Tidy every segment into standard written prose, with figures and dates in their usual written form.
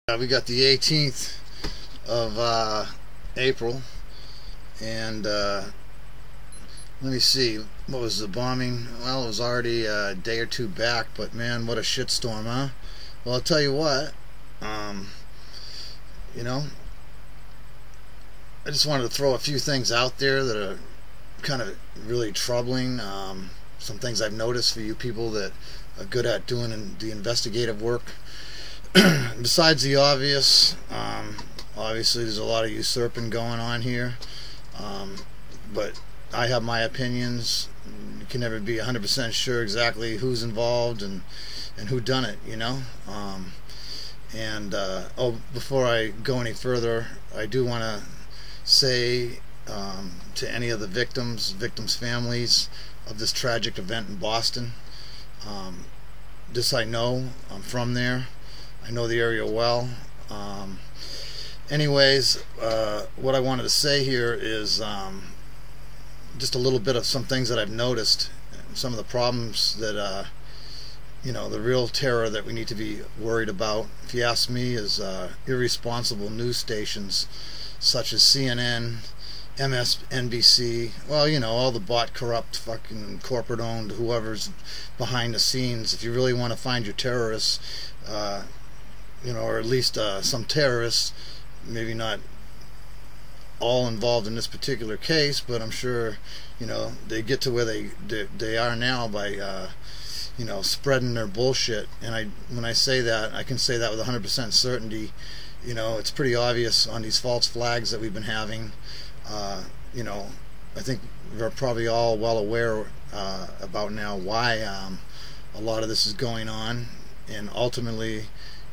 We got the 18th of April, and let me see, what was the bombing? Well, it was already a day or two back, but man, what a shitstorm, huh? Well, I'll tell you what, you know, I just wanted to throw a few things out there that are kind of really troubling. Some things I've noticed for you people that are good at doing the investigative work. Besides the obvious, obviously there's a lot of usurping going on here, but I have my opinions. You can never be 100% sure exactly who's involved and who done it, you know. Before I go any further, I do want to say to any of the victims' families of this tragic event in Boston, this I know, I'm from there. I know the area well. Anyways, what I wanted to say here is just a little bit of some things that I've noticed, some of the problems that, you know, the real terror that we need to be worried about, if you ask me, is irresponsible news stations such as CNN, MSNBC, well, you know, all the bought, corrupt, fucking corporate-owned, whoever's behind the scenes. If you really want to find your terrorists, you know, or at least some terrorists, maybe not all involved in this particular case, but I'm sure, you know, they get to where they are now by, you know, spreading their bullshit. And when I say that, I can say that with 100% certainty. You know, it's pretty obvious on these false flags that we've been having. You know, I think we're probably all well aware about now why a lot of this is going on, and ultimately,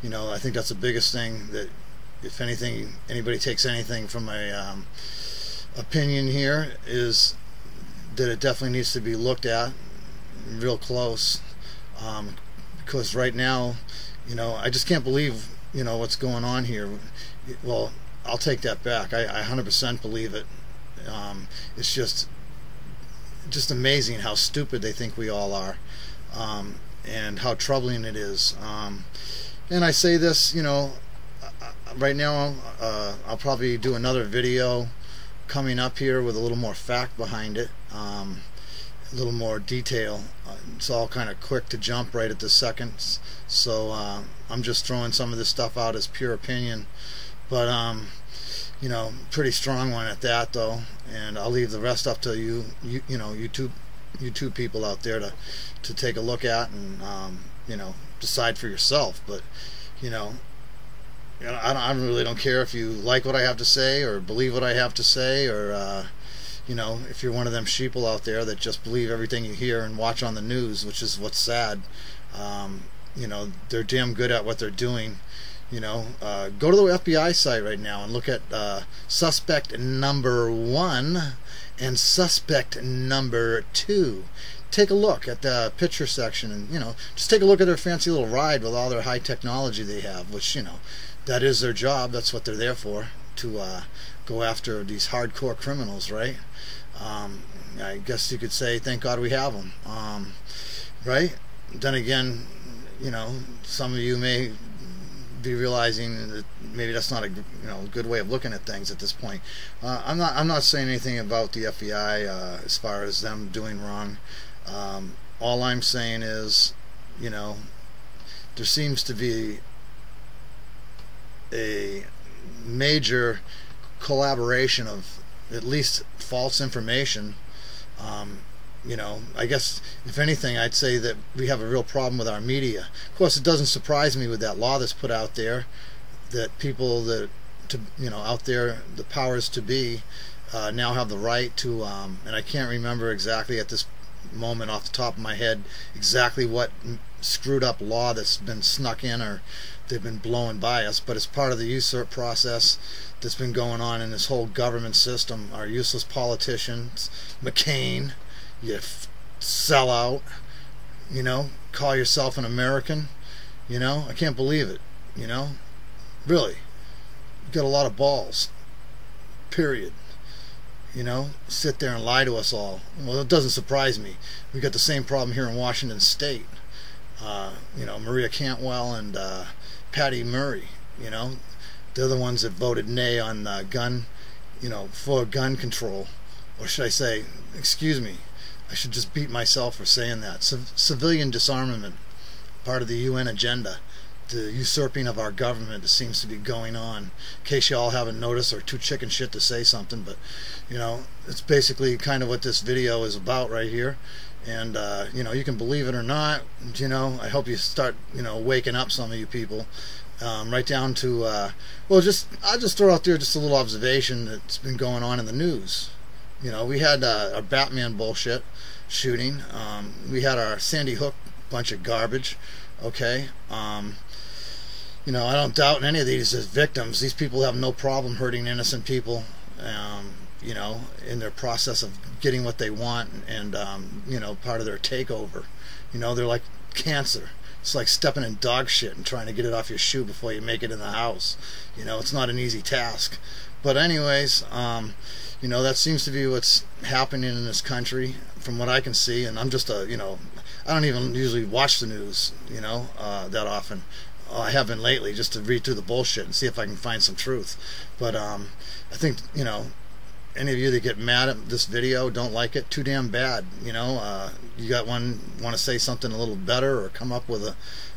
you know, I think that's the biggest thing, that if anything, anybody takes anything from my opinion here, is that it definitely needs to be looked at real close, because right now, you know, I just can't believe, you know, what's going on here. Well, I'll take that back. I 100% believe it. It's just amazing how stupid they think we all are, and how troubling it is. And I say this, you know, right now, I'll probably do another video coming up here with a little more fact behind it, a little more detail. It's all kind of quick to jump right at the second, so I'm just throwing some of this stuff out as pure opinion, but you know, pretty strong one at that, though. And I'll leave the rest up to you know, YouTube people out there to take a look at and you know, decide for yourself. But you know, I really don't care if you like what I have to say or believe what I have to say, or you know, if you're one of them sheeple out there that just believe everything you hear and watch on the news, which is what's sad. You know, they're damn good at what they're doing. You know, go to the FBI site right now and look at suspect number 1 and suspect number 2. Take a look at the picture section, and, you know, just take a look at their fancy little ride with all their high technology they have, which, you know, that is their job. That's what they're there for, to go after these hardcore criminals, right? I guess you could say, thank God we have them, right? Then again, you know, some of you may be realizing that maybe that's not a, you know, good way of looking at things at this point. I'm not saying anything about the FBI as far as them doing wrong. All I'm saying is, you know, there seems to be a major collaboration of at least false information. You know, I guess if anything, I'd say that we have a real problem with our media. Of course, it doesn't surprise me with that law that's put out there, that people that, you know, out there, the powers to be, now have the right to, and I can't remember exactly at this moment off the top of my head exactly what screwed up law that's been snuck in or they've been blowing by us, but it's part of the usurp process that's been going on in this whole government system. Our useless politicians, McCain, you sellout, you know, call yourself an American, you know, I can't believe it, you know, really, you got a lot of balls, period. You know, sit there and lie to us all. Well, it doesn't surprise me. We got the same problem here in Washington State. You know, Maria Cantwell and Patty Murray. You know, they're the ones that voted nay on gun, for gun control. Or should I say, excuse me, I should just beat myself for saying that. Civilian disarmament, part of the UN agenda. The usurping of our government that seems to be going on. In case you all haven't noticed, or too chicken shit to say something, but it's basically kind of what this video is about right here. And you can believe it or not. I hope you start waking up, some of you people. Right down to I'll just throw out there just a little observation that's been going on in the news. We had our Batman bullshit shooting. We had our Sandy Hook bunch of garbage. Okay. I don't doubt any of these as victims. These people have no problem hurting innocent people, in their process of getting what they want, and part of their takeover. They're like cancer. It's like stepping in dog shit and trying to get it off your shoe before you make it in the house. It's not an easy task. But anyways, that seems to be what's happening in this country from what I can see. And I'm just I don't even usually watch the news, that often. I have been lately, just to read through the bullshit and see if I can find some truth. But I think, any of you that get mad at this video, don't like it, too damn bad. You want to say something a little better, or come up with a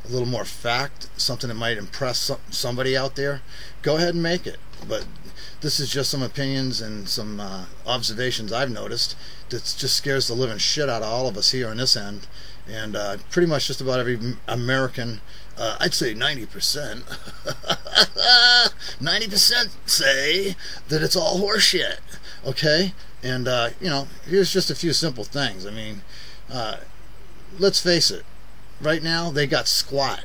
little more fact, something that might impress somebody out there, go ahead and make it. But this is just some opinions and some observations I've noticed that just scares the living shit out of all of us here on this end. And pretty much just about every American, I'd say 90%, 90% say that it's all horseshit. Okay? And, here's just a few simple things. I mean, let's face it. Right now, they got squat.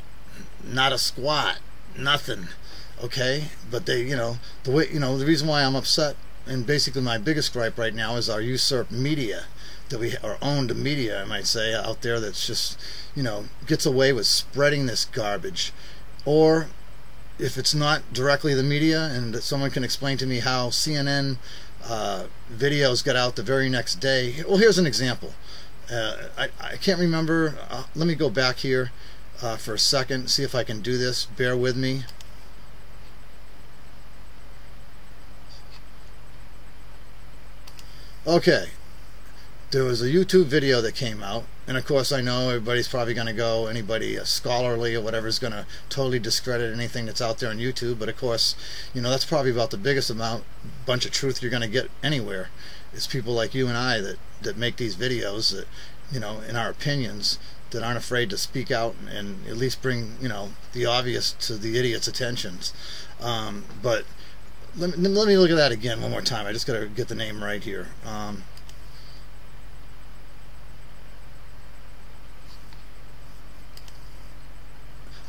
Not a squat. Nothing. Okay? But they, the reason why I'm upset, and basically my biggest gripe right now, is our usurped media. That we are owned media, I might say, out there that's just, gets away with spreading this garbage. Or if it's not directly the media, and that someone can explain to me how CNN videos got out the very next day. Well, here's an example. I can't remember. Let me go back here for a second, see if I can do this. Bear with me. Okay. There was a YouTube video that came out, and of course I know everybody's probably going to go, anybody scholarly or whatever is going to totally discredit anything that's out there on YouTube, but of course, that's probably about the biggest bunch of truth you're going to get anywhere. It's people like you and I that make these videos that, in our opinions, that aren't afraid to speak out and at least bring, the obvious to the idiot's attentions. But let me look at that again one more time. I just got to get the name right here.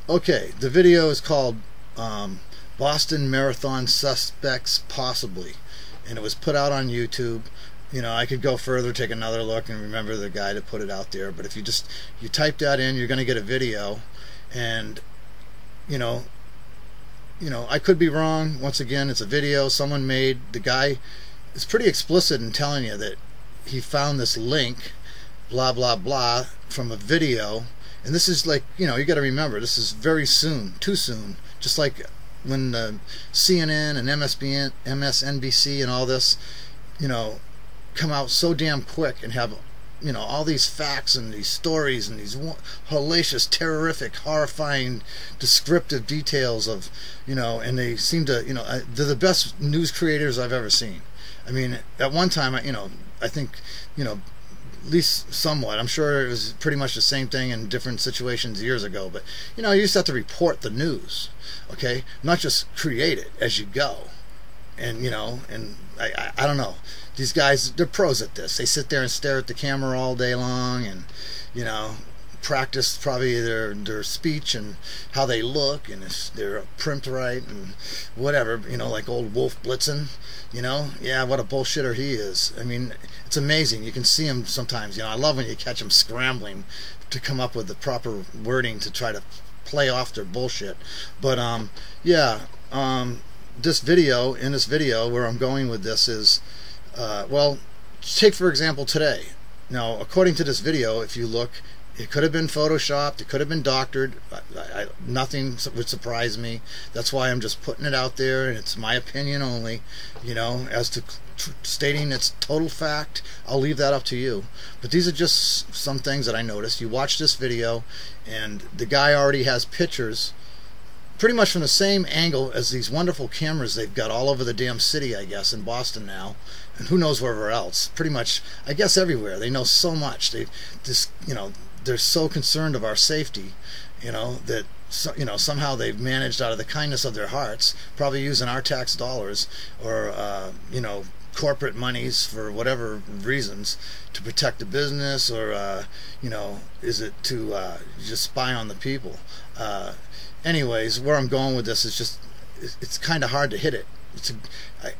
Okay, the video is called Boston Marathon Suspects Possibly, and it was put out on YouTube. I could go further, take another look, and remember the guy that put it out there. But if you type that in, you're going to get a video, and I could be wrong. Once again, it's a video someone made. The guy is pretty explicit in telling you that he found this link, blah blah blah, from a video. And this is like, you got to remember, this is very soon, too soon. Just like when CNN and MSNBC and all this, come out so damn quick and have, all these facts and these stories and these hellacious, terrific, horrifying, descriptive details of, and they seem to, they're the best news creators I've ever seen. I mean, at one time, I think, at least somewhat. I'm sure it was pretty much the same thing in different situations years ago, but you used to have to report the news, okay, not just create it as you go. And and I don't know, these guys, they're pros at this. They sit there and stare at the camera all day long, and practice probably their speech and how they look, and if they're primped right and whatever, like old Wolf Blitzen, yeah, what a bullshitter he is. I mean, it's amazing. You can see him sometimes. I love when you catch him scrambling to come up with the proper wording to try to play off their bullshit. But yeah, this video, where I'm going with this is, well, take for example today. Now, according to this video, if you look It could have been photoshopped. It could have been doctored. Nothing would surprise me. That's why I'm just putting it out there, and it's my opinion only. You know, as to stating it's total fact, I'll leave that up to you. But these are just some things that I noticed. You watch this video, and the guy already has pictures pretty much from the same angle as these wonderful cameras they've got all over the damn city, I guess, in Boston now, and who knows wherever else. Pretty much, I guess, everywhere. They know so much. They just, you know, they're so concerned of our safety, you know, that somehow they've managed, out of the kindness of their hearts, probably using our tax dollars or you know, corporate monies for whatever reasons, to protect the business, or you know, is it to just spy on the people? Anyways, where I'm going with this is just, it's kind of hard to hit it. It's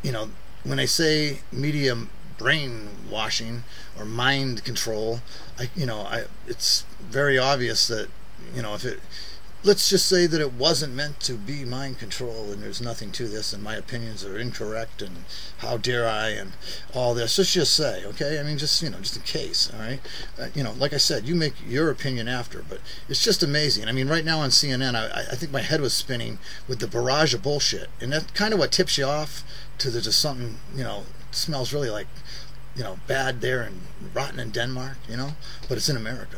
you know, when I say media brainwashing or mind control, it's very obvious that, you know, if it, let's just say that it wasn't meant to be mind control, and there's nothing to this, and my opinions are incorrect, and how dare I, and all this. Let's just say, okay, I mean, just, you know, just in case, all right? You know, like I said, you make your opinion after, but it's just amazing. I mean, right now on CNN, I think my head was spinning with the barrage of bullshit, and that's kind of what tips you off to there's just something, you know, smells really like, you know, bad there and rotten in Denmark, you know, but it's in America,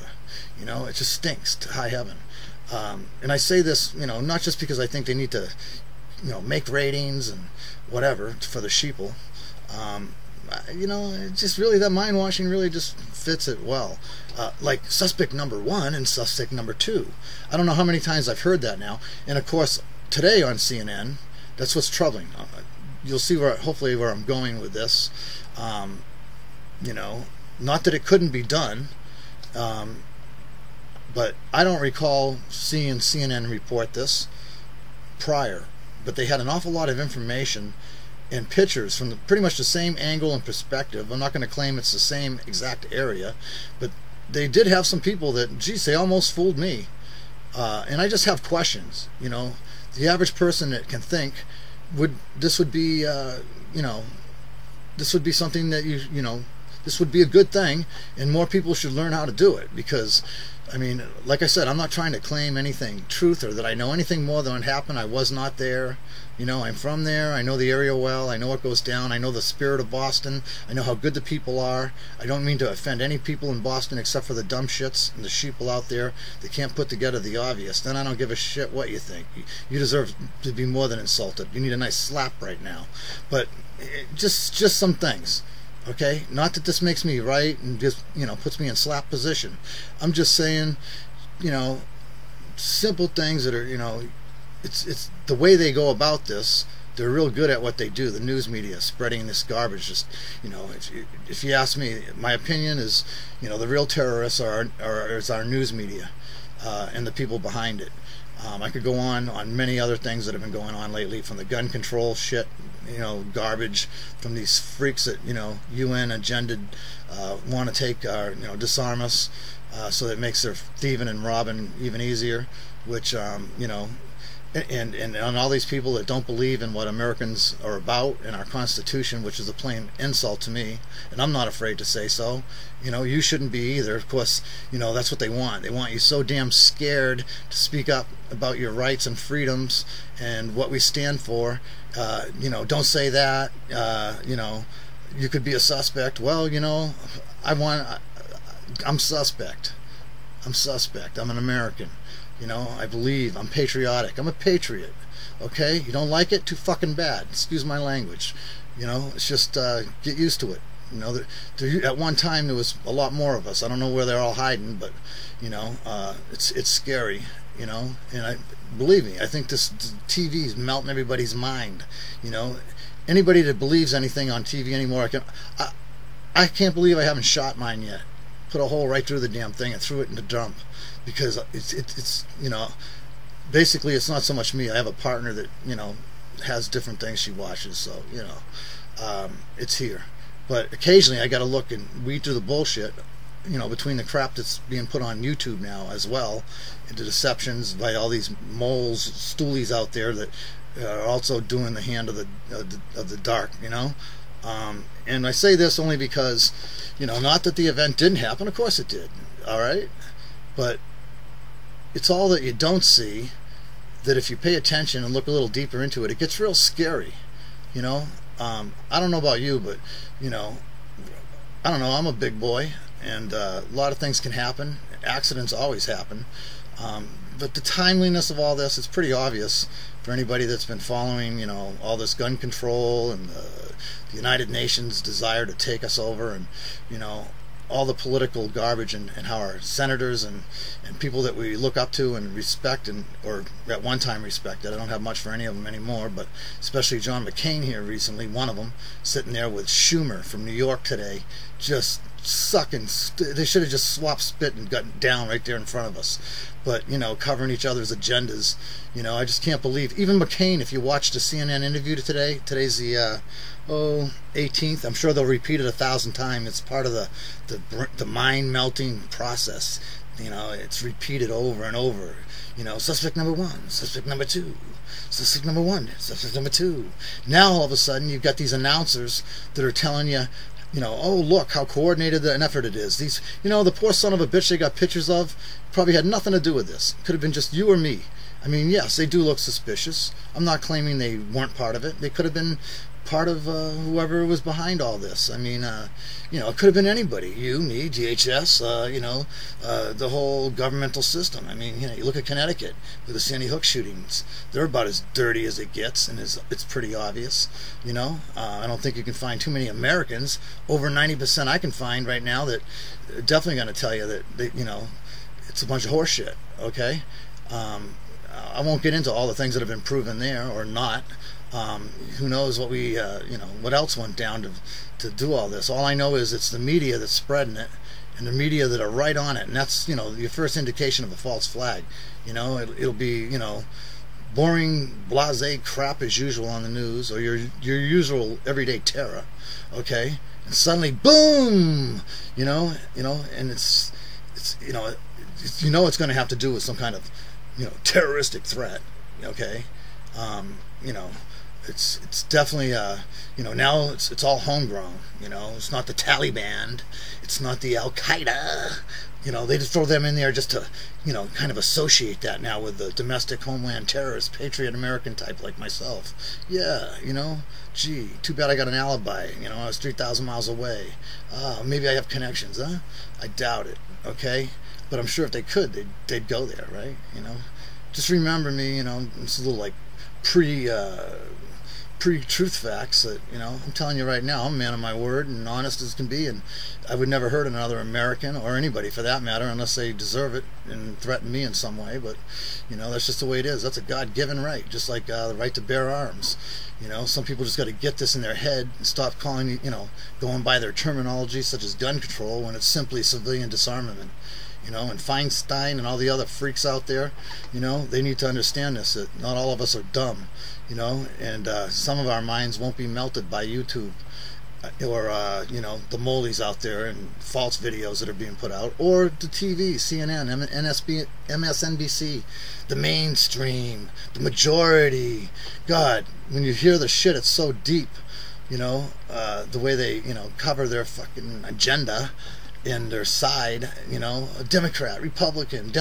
you know, it just stinks to high heaven. And I say this, you know, not just because I think they need to, you know, make ratings and whatever for the sheeple. You know, it just really, that mind washing really just fits it well. Like suspect number 1 and suspect number 2. I don't know how many times I've heard that now. And of course, today on CNN, that's what's troubling. You'll see where, hopefully, where I'm going with this. You know, not that it couldn't be done, but I don't recall seeing CNN report this prior. But they had an awful lot of information and pictures from pretty much the same angle and perspective. I'm not going to claim it's the same exact area, but they did have some people that, geez, they almost fooled me. And I just have questions. You know, the average person that can think, this would be, you know, this would be something that you know, this would be a good thing, and more people should learn how to do it. Because, I mean, like I said, I'm not trying to claim anything truth or that I know anything more than what happened. I was not there. You know, I'm from there. I know the area well. I know what goes down. I know the spirit of Boston. I know how good the people are. I don't mean to offend any people in Boston except for the dumb shits and the sheeple out there that can't put together the obvious. Then I don't give a shit what you think. You deserve to be more than insulted. You need a nice slap right now. But just some things. Okay, not that this makes me right and just, you know, puts me in slap position. I'm just saying, you know, simple things that are, you know, it's the way they go about this. They're real good at what they do. The news media spreading this garbage. Just, you know, if you ask me, my opinion is, you know, the real terrorists are our news media and the people behind it. I could go on many other things that have been going on lately, from the gun control shit, you know, garbage, from these freaks that, you know, UN agendaed want to take our, you know, disarm us, so that it makes their thieving and robbing even easier, which, you know, and on all these people that don't believe in what Americans are about and our Constitution, which is a plain insult to me, and I'm not afraid to say so. You know, you shouldn't be either. Of course, you know, that's what they want. They want you so damn scared to speak up about your rights and freedoms and what we stand for. You know, don't say that. You know, you could be a suspect. Well, you know, I'm suspect. I'm suspect. I'm an American. You know, I believe. I'm patriotic. I'm a patriot. Okay? You don't like it? Too fucking bad. Excuse my language. You know, it's just get used to it. You know, at one time there was a lot more of us. I don't know where they're all hiding, but, you know, it's scary. You know, and believe me, I think this TV is melting everybody's mind. You know, anybody that believes anything on TV anymore, I can't believe I haven't shot mine yet. Put a hole right through the damn thing and threw it in the dump, because it's you know, basically it's not so much me. I have a partner that, you know, has different things she watches, so, you know, it's here. But occasionally I got to look and weed through the bullshit, you know, between the crap that's being put on YouTube now as well, and the deceptions by all these moles, stoolies out there that are also doing the hand of the dark, you know. And I say this only because, you know, not that the event didn't happen. Of course it did. All right. But it's all that you don't see, that if you pay attention and look a little deeper into it, it gets real scary. You know, I don't know about you, but, you know, I don't know, I'm a big boy, and a lot of things can happen. Accidents always happen. But the timeliness of all this is pretty obvious for anybody that's been following, you know, all this gun control and the United Nations desire to take us over, and, you know, all the political garbage, and how our senators and people that we look up to and respect, and or at one time respected. I don't have much for any of them anymore, but especially John McCain here recently, one of them, sitting there with Schumer from New York today, just sucking. They should have just swapped spit and gotten down right there in front of us. But, you know, covering each other's agendas. You know, I just can't believe. Even McCain, if you watched the CNN interview today's the 18th. I'm sure they'll repeat it 1,000 times. It's part of the mind melting process. You know, it's repeated over and over. You know, suspect number 1, suspect number 2, suspect number 1, suspect number 2. Now all of a sudden you've got these announcers that are telling you, you know, oh, look how coordinated an effort it is. These, you know, the poor son of a bitch they got pictures of probably had nothing to do with this. Could have been just you or me. I mean, yes, they do look suspicious. I'm not claiming they weren't part of it. They could have been part of whoever was behind all this. I mean, you know, it could have been anybody. You, me, DHS, you know, the whole governmental system. I mean, you know, you look at Connecticut with the Sandy Hook shootings. They're about as dirty as it gets, and it's pretty obvious. You know, I don't think you can find too many Americans, over 90% I can find right now, that are definitely going to tell you that they, you know, it's a bunch of horse shit, okay? I won't get into all the things that have been proven there or not. Who knows what we, you know, what else went down to do all this. All I know is it's the media that's spreading it, and the media that are right on it, and that's, you know, your first indication of a false flag. You know, it'll be, you know, boring, blasé crap as usual on the news, or your usual everyday terror, okay? And suddenly, boom, you know, and it's you know, it's going to have to do with some kind of, you know, terroristic threat, okay? You know, it's definitely, you know, now it's all homegrown. You know, it's not the Taliban, it's not the Al Qaeda. You know, they just throw them in there just to, you know, kind of associate that now with the domestic homeland terrorist, patriot American type like myself. Yeah, you know, gee, too bad I got an alibi. You know, I was 3,000 miles away. Maybe I have connections, huh? I doubt it, okay? But I'm sure if they could, they'd go there, right? You know, just remember me, you know, it's a little like pre-truth facts that, you know, I'm telling you right now, I'm a man of my word and honest as can be, and I would never hurt another American, or anybody for that matter, unless they deserve it and threaten me in some way. But, you know, that's just the way it is. That's a God-given right, just like the right to bear arms. You know, some people just got to get this in their head and stop calling, you know, going by their terminology such as gun control when it's simply civilian disarmament. You know, and Feinstein and all the other freaks out there, you know, they need to understand this, that not all of us are dumb, you know, and some of our minds won't be melted by YouTube or, you know, the molies out there and false videos that are being put out, or the TV, CNN, MSNBC, the mainstream, the majority. God, when you hear the shit, it's so deep, you know, the way they, you know, cover their fucking agenda in their side, you know, Democrat, Republican,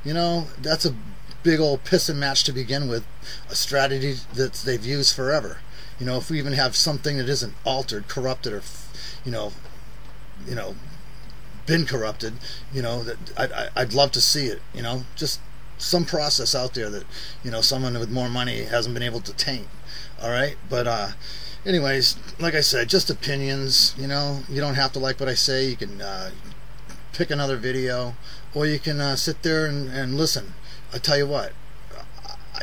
you know, that's a big old pissing match to begin with, a strategy that they've used forever. You know, if we even have something that isn't altered, corrupted, or, you know, been corrupted, you know, that I'd love to see it, you know, just some process out there that, you know, someone with more money hasn't been able to taint. All right, but anyways, like I said, just opinions. You know, you don't have to like what I say. You can pick another video, or you can sit there and listen. I tell you what,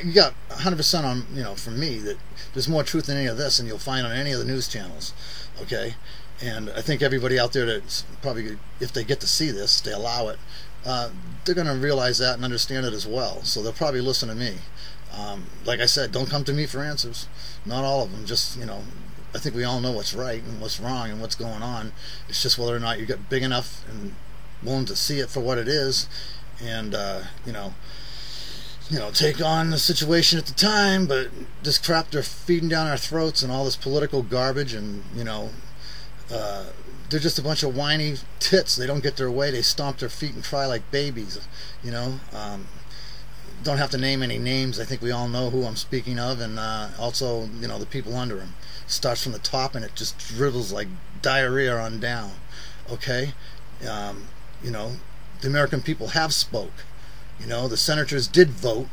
you got 100% on, you know, from me, that there's more truth in any of this than you'll find on any of the news channels. Okay, and I think everybody out there that's probably, if they get to see this, they allow it, they're going to realize that and understand it as well. So they'll probably listen to me. Like I said, don't come to me for answers. Not all of them. Just, you know, I think we all know what's right and what's wrong and what's going on. It's just whether or not you get big enough and willing to see it for what it is, and you know, take on the situation at the time. But this crap they're feeding down our throats, and all this political garbage, and, you know, they're just a bunch of whiny tits. They don't get their way. They stomp their feet and cry like babies. You know, don't have to name any names. I think we all know who I'm speaking of, and also, you know, the people under him. Starts from the top and it just dribbles like diarrhea on down. Okay, you know, the American people have spoke. You know, the senators did vote.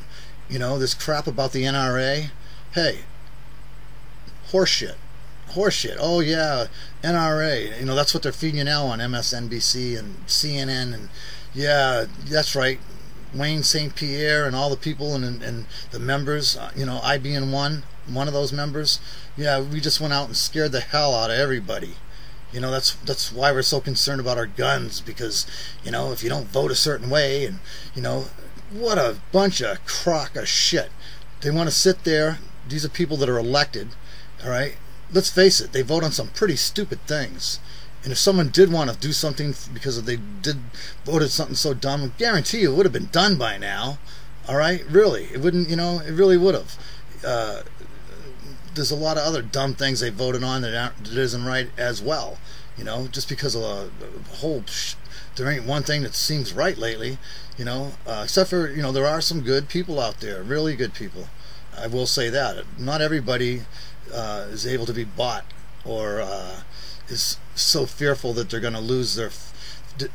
You know, this crap about the NRA, hey, horseshit. Horseshit. Oh yeah, NRA. You know, that's what they're feeding you now on MSNBC and CNN, and yeah, that's right. Wayne St. Pierre and all the people and the members. You know, I being one of those members. Yeah, we just went out and scared the hell out of everybody. You know, that's why we're so concerned about our guns, because, you know, if you don't vote a certain way, and, you know, what a bunch of crock of shit. They want to sit there. These are people that are elected, all right? Let's face it, they vote on some pretty stupid things. And if someone did want to do something because they did voted something so dumb, I guarantee you it would have been done by now, all right? Really, it wouldn't, you know, it really would have. There's a lot of other dumb things they voted on that isn't right as well. You know, just because of a whole, there ain't one thing that seems right lately. You know, except for, you know, there are some good people out there, really good people. I will say that. Not everybody is able to be bought, or is so fearful that they're going to lose their,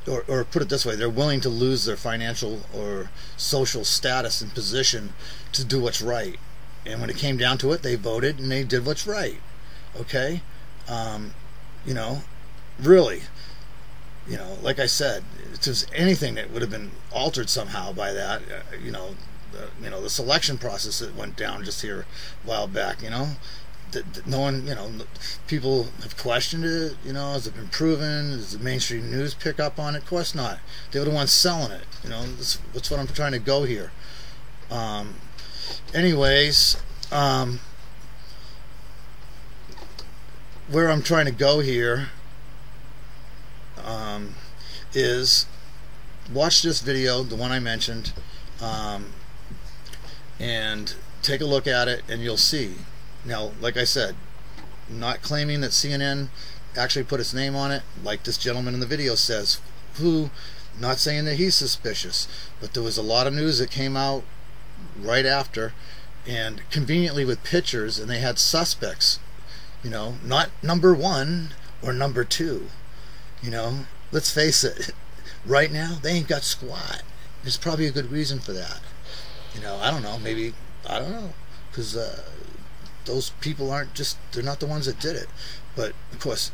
or put it this way, they're willing to lose their financial or social status and position to do what's right. And when it came down to it, they voted and they did what's right. Okay? You know, really, you know, like I said, if there's anything that would have been altered somehow by that, you know, the selection process that went down just here a while back, you know, that no one, you know, people have questioned it, you know, has it been proven? Does the mainstream news pick up on it? Of course not. They were the ones selling it, you know, that's what I'm trying to go here. Anyways, where I'm trying to go here is watch this video, the one I mentioned, and take a look at it, and you'll see. Now, like I said, not claiming that CNN actually put its name on it, like this gentleman in the video says, who, not saying that he's suspicious, but there was a lot of news that came out right after, and conveniently with pictures, and they had suspects, you know, not number 1 or number 2. You know, let's face it, right now they ain't got squat. There's probably a good reason for that. You know, I don't know, maybe, I don't know, because those people aren't just, they're not the ones that did it. But of course,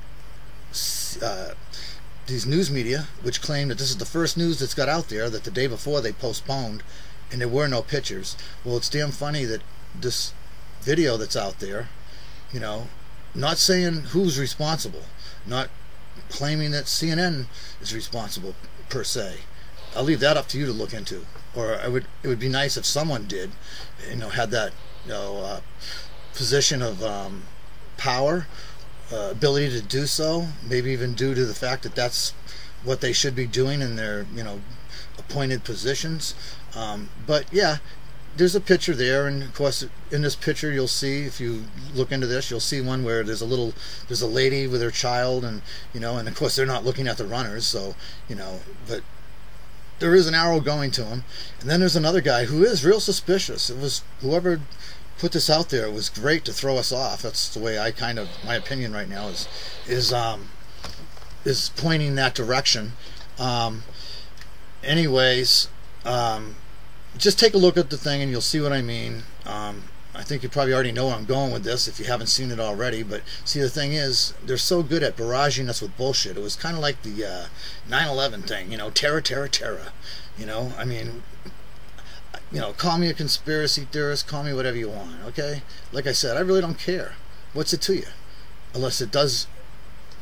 these news media, which claim that this is the first news that's got out there, that the day before they postponed and there were no pictures. Well, it's damn funny that this video that's out there, you know, not saying who's responsible, not claiming that CNN is responsible per se. I'll leave that up to you to look into. Or it would be nice if someone did, you know, had that, you know, position of power, ability to do so, maybe even due to the fact that that's what they should be doing in their, you know, appointed positions. But yeah, there's a picture there, and of course in this picture you'll see, if you look into this, you'll see one where there's a lady with her child, and, you know, and of course they're not looking at the runners, so, you know, but there is an arrow going to him. And then there's another guy who is real suspicious. It was whoever put this out there, it was great to throw us off. That's the way I kind of, my opinion right now is pointing that direction. Anyways, just take a look at the thing and you'll see what I mean. I think you probably already know where I'm going with this if you haven't seen it already. But see, the thing is, they're so good at barraging us with bullshit. It was kind of like the 9/11 thing, you know, terror, terror, terror. You know, I mean, you know, call me a conspiracy theorist, call me whatever you want, okay? Like I said, I really don't care. What's it to you? Unless it does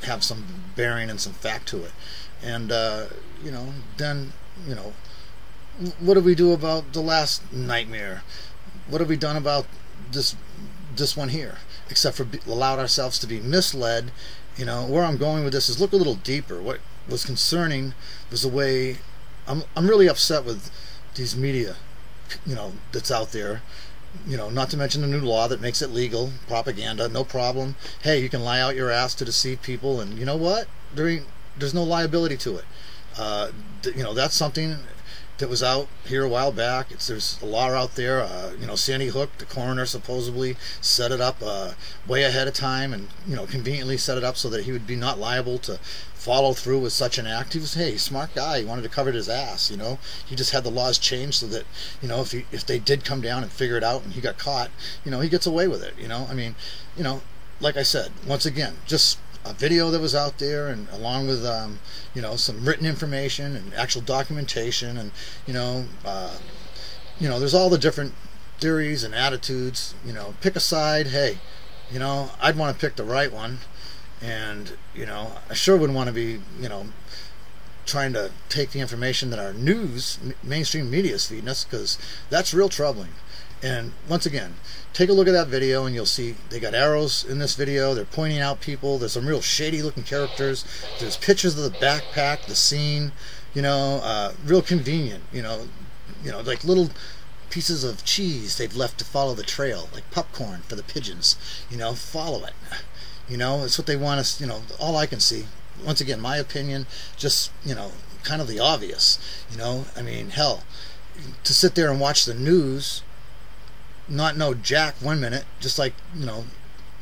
have some bearing and some fact to it. And, you know, then, you know, what do we do about the last nightmare? What have we done about this one here? Except for allowed ourselves to be misled. You know, where I'm going with this is look a little deeper. What was concerning was the way I'm really upset with these media, you know, that's out there. You know, not to mention the new law that makes it legal, propaganda, no problem. Hey, you can lie out your ass to deceive people, and you know what? there's no liability to it. You know, that's something that was out here a while back. There's a law out there. You know, Sandy Hook, the coroner supposedly set it up way ahead of time, and you know, conveniently set it up so that he would be not liable to follow through with such an act. He was, hey, smart guy. He wanted to cover his ass. You know, he just had the laws changed so that, you know, if they did come down and figure it out and he got caught, you know, he gets away with it. You know, I mean, you know, like I said, once again, just a video that was out there, and along with you know, some written information and actual documentation, and you know, there's all the different theories and attitudes. You know, pick a side. Hey, you know, I'd want to pick the right one, and you know, I sure wouldn't want to be, you know, trying to take the information that our mainstream media is feeding us, because that's real troubling. And once again, take a look at that video and you'll see they got arrows in this video. They're pointing out people. There's some real shady looking characters. There's pictures of the backpack, the scene, you know, real convenient, you know, like little pieces of cheese they've left to follow the trail, like popcorn for the pigeons, you know, follow it. You know, it's what they want us, you know, all I can see. Once again, my opinion, just, you know, kind of the obvious, you know. I mean, hell, to sit there and watch the news, not know jack 1 minute, just like, you know,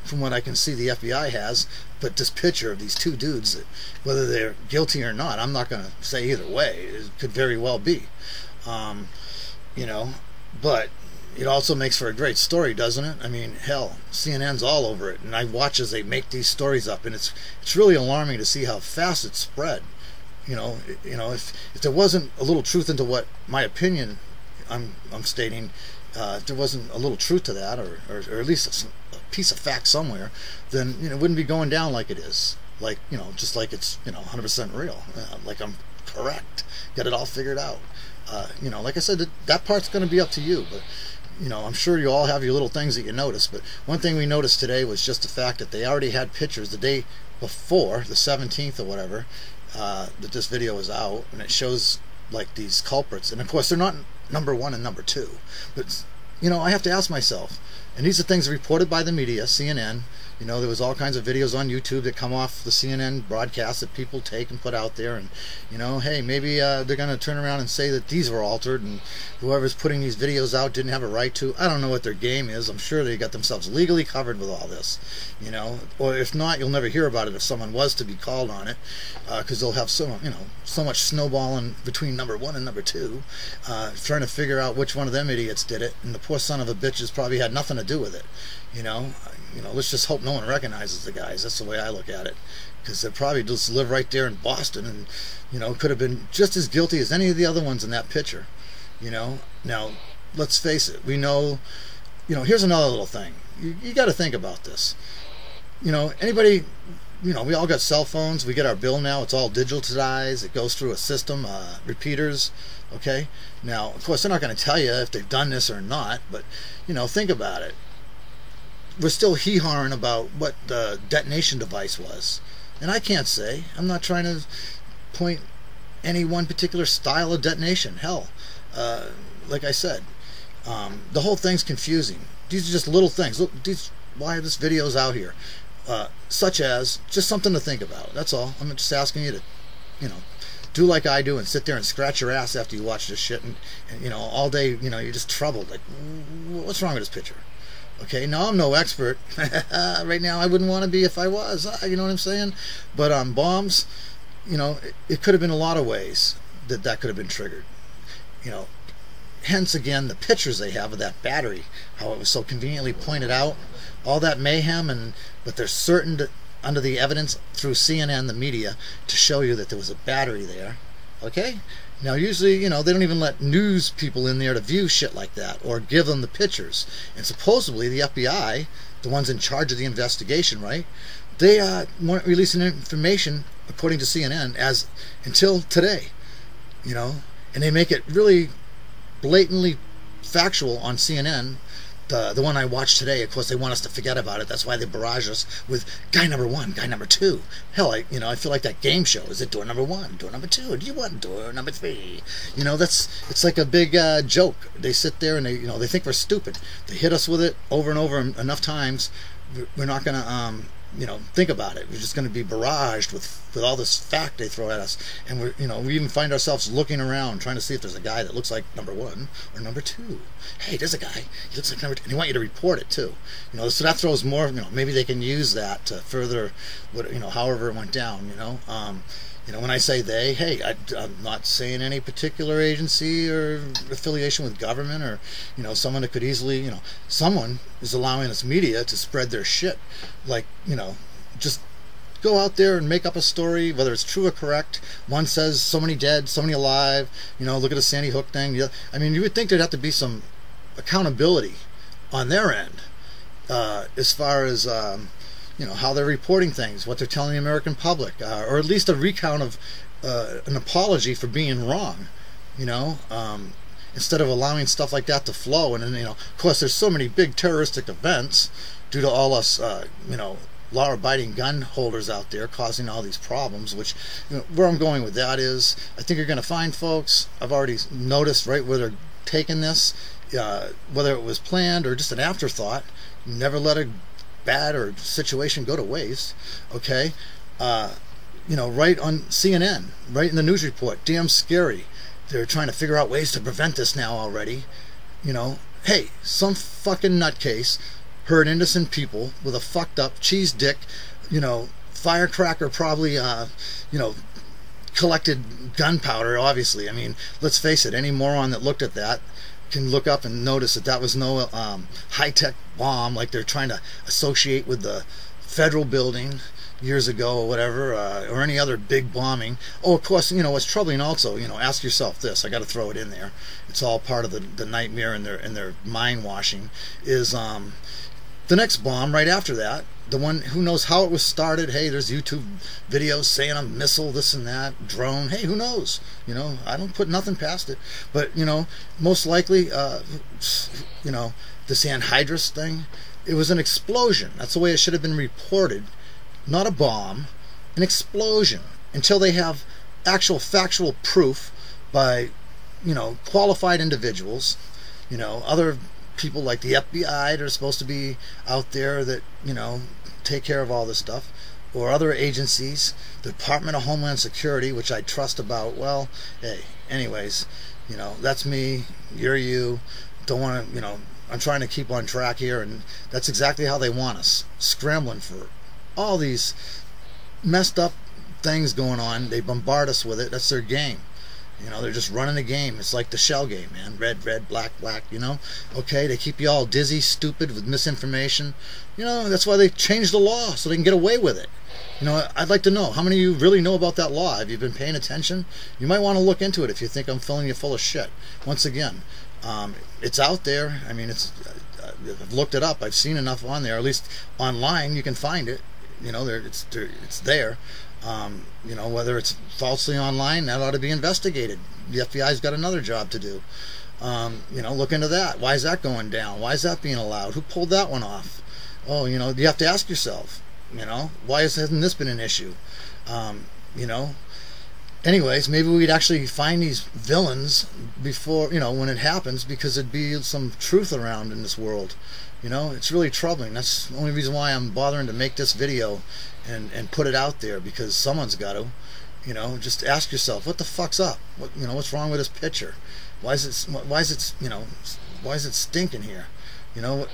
from what I can see the FBI has, but this picture of these two dudes, that, whether they're guilty or not, I'm not going to say either way. It could very well be. You know, but it also makes for a great story, doesn't it? I mean, hell, CNN's all over it, and I watch as they make these stories up, and it's really alarming to see how fast it's spread. You know, if there wasn't a little truth into what my opinion I'm stating, if there wasn't a little truth to that, or at least a piece of fact somewhere, then, you know, it wouldn't be going down like it is. Like, you know, just like it's, you know, 100% real. Like I'm correct. Got it all figured out. You know, like I said, that part's going to be up to you. But, you know, I'm sure you all have your little things that you notice. But one thing we noticed today was just the fact that they already had pictures the day before, the 17th or whatever, that this video was out, and it shows like these culprits. And of course, they're not number 1 and number 2. But, you know, I have to ask myself, and these are things reported by the media, CNN. You know, there was all kinds of videos on YouTube that come off the CNN broadcast that people take and put out there, and, you know, hey, maybe they're going to turn around and say that these were altered, and whoever's putting these videos out didn't have a right to. I don't know what their game is. I'm sure they got themselves legally covered with all this, you know, or if not, you'll never hear about it if someone was to be called on it, because they'll have so much snowballing between number 1 and number 2, trying to figure out which one of them idiots did it, and the poor son of a bitch has probably had nothing to do with it, you know. Let's just hope no one recognizes the guys. That's the way I look at it, because they probably just live right there in Boston, and, you know, could have been just as guilty as any of the other ones in that picture, you know. Now, let's face it. We know, you know, here's another little thing. You got to think about this. You know, anybody, you know, we all got cell phones. We get our bill now. It's all digitalized. It goes through a system, repeaters. Okay. Now, of course, they're not going to tell you if they've done this or not, but, you know, think about it. We're still hee-hawing about what the detonation device was. And I can't say. I'm not trying to point any one particular style of detonation. Hell, like I said, the whole thing's confusing. These are just little things. Look, why this video's out here. Such as just something to think about. That's all. I'm just asking you to, you know, do like I do and sit there and scratch your ass after you watch this shit. And you know, all day, you know, you're just troubled. Like, what's wrong with this picture? Okay, now I'm no expert. Right now I wouldn't want to be if I was. You know what I'm saying? But on bombs, you know, it could have been a lot of ways that could have been triggered. You know, hence again the pictures they have of that battery, how it was so conveniently pointed out, all that mayhem, but they're certain that under the evidence through CNN, the media, to show you that there was a battery there. Okay? Now, usually, you know, they don't even let news people in there to view shit like that or give them the pictures. And supposedly the FBI, the ones in charge of the investigation, right, they weren't releasing information, according to CNN, as until today, you know. And they make it really blatantly factual on CNN. The one I watched today, of course, they want us to forget about it. That's why they barrage us with guy number 1, guy number 2. Hell, I feel like that game show. Is it door number 1, door number 2? Do you want door number 3? You know, it's like a big joke. They sit there and they think we're stupid. They hit us with it over and over enough times. We're not gonna you know, think about it. We're just going to be barraged with all this fact they throw at us, and we're, you know, we even find ourselves looking around trying to see if there's a guy that looks like number 1 or number 2. Hey, there's a guy. He looks like number 2, and they want you to report it too. You know, so that throws more. You know, maybe they can use that to further what, you know, however it went down. You know, when I say they, hey, I'm not saying any particular agency or affiliation with government, or, you know, someone that could easily, you know, someone is allowing this media to spread their shit. Like, you know, just go out there and make up a story, whether it's true or correct. One says so many dead, so many alive. You know, look at the Sandy Hook thing. I mean, you would think there'd have to be some accountability on their end, as far as you know, how they're reporting things, what they're telling the American public, or at least a recount of an apology for being wrong, you know, instead of allowing stuff like that to flow. And then, you know, of course, there's so many big terroristic events due to all us, you know, law-abiding gun holders out there causing all these problems, which, you know, where I'm going with that is, I think you're going to find, folks, I've already noticed right where they're taking this, whether it was planned or just an afterthought. You never let a bad or situation go to waste. Okay, you know, right on CNN, right in the news report, damn scary. They're trying to figure out ways to prevent this now already. You know, hey, some fucking nutcase hurt innocent people with a fucked up cheese dick, you know, firecracker, probably, you know, collected gunpowder, obviously. I mean, let's face it, any moron that looked at that can look up and notice that that was no high-tech bomb like they're trying to associate with the federal building years ago or whatever, or any other big bombing. Oh, of course, you know, what's troubling also, you know, ask yourself this, I got to throw it in there, it's all part of the nightmare and their mind washing, is the next bomb right after that, the one, who knows how it was started. Hey, there's YouTube videos saying a missile, this and that, drone. Hey, who knows? You know, I don't put nothing past it. But, you know, most likely, you know, this anhydrous thing, it was an explosion. That's the way it should have been reported. Not a bomb, an explosion. Until they have actual factual proof by, you know, qualified individuals, you know, other people like the FBI that are supposed to be out there that, you know, take care of all this stuff, or other agencies, the Department of Homeland Security, which I trust about, well, hey, anyways, you know, that's me, you're you, don't want to, you know, I'm trying to keep on track here, and that's exactly how they want us, scrambling for all these messed up things going on. They bombard us with it. That's their game. You know, they're just running the game. It's like the shell game, man. Red, red, black, black, you know. Okay, they keep you all dizzy, stupid with misinformation. You know, that's why they changed the law, so they can get away with it. You know, I'd like to know, how many of you really know about that law? Have you been paying attention? You might want to look into it if you think I'm filling you full of shit. Once again, it's out there. I mean, I've looked it up. I've seen enough on there. At least online, you can find it. You know, it's there. You know, whether it's falsely online, that ought to be investigated. The FBI's got another job to do. You know, look into that. Why is that going down? Why is that being allowed? Who pulled that one off? Oh, you know, you have to ask yourself, you know, why hasn't this been an issue? You know, anyways, maybe we'd actually find these villains before, you know, when it happens, because there'd be some truth around in this world. You know, it's really troubling. That's the only reason why I'm bothering to make this video and put it out there, because someone's got to, you know, just ask yourself, what the fuck's up? What, you know, what's wrong with this picture? Why is it, you know, why is it stinking here? You know,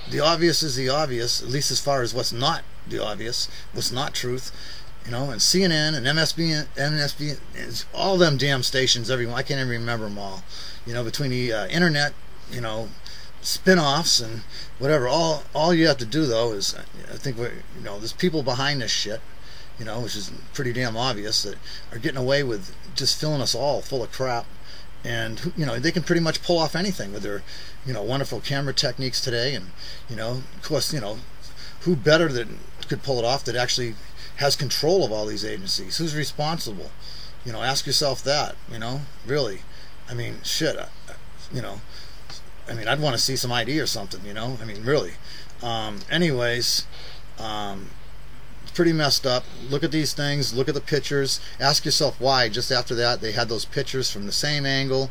the obvious is the obvious, at least as far as what's not the obvious, what's not truth. You know, and CNN and MSB, all them damn stations, everyone, I can't even remember them all. You know, between the internet, you know, spin-offs and whatever, all you have to do though is, I think, you know, there's people behind this shit, you know, which is pretty damn obvious, that are getting away with just filling us all full of crap. And, you know, they can pretty much pull off anything with their, you know, wonderful camera techniques today. And, you know, of course, you know, who better that could pull it off, that actually has control of all these agencies? Who's responsible? You know, ask yourself that, you know, really. I mean, shit, you know, I mean, I'd want to see some ID or something, you know, I mean, really. Anyways, pretty messed up. Look at these things, look at the pictures, ask yourself why just after that they had those pictures from the same angle,